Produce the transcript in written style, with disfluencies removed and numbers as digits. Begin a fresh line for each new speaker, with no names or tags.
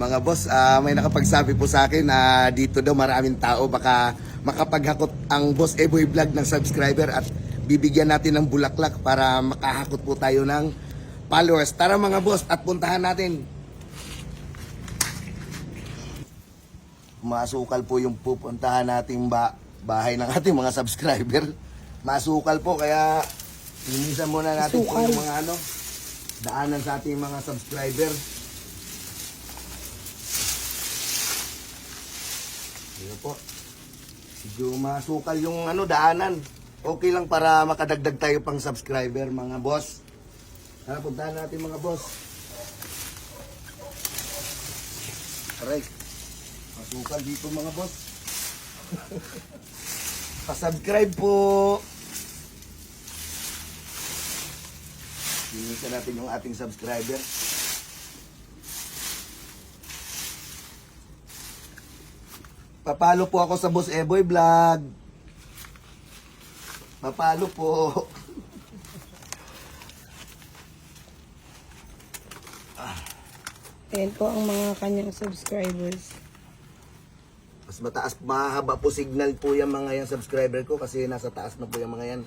Mga boss, may nakapagsabi po sa akin na dito daw maraming tao, baka makapaghakot ang Boss Eboy Vlog ng subscriber at bibigyan natin ng bulaklak para makahakot po tayo ng followers. Tara mga boss at puntahan natin. Masukal po yung pupuntahan nating bahay ng ating mga subscriber. Masukal po, kaya linisan muna natin po yung mga daanan sa ating mga subscriber. Ayan po. Medyo masukal yung daanan. Okay lang para makadagdag tayo pang subscriber mga boss. Tara, puntahan natin mga boss. Aray. Masukal dito mga boss. Pa-subscribe po. Linisan natin yung ating subscriber. Papalo po ako sa Boss Eboy Vlog. Papalo po.
Ayan po ang mga kanyang subscribers.
Mas mataas, mahaba po signal po yung mga yan subscriber ko kasi nasa taas na po yung mga yan.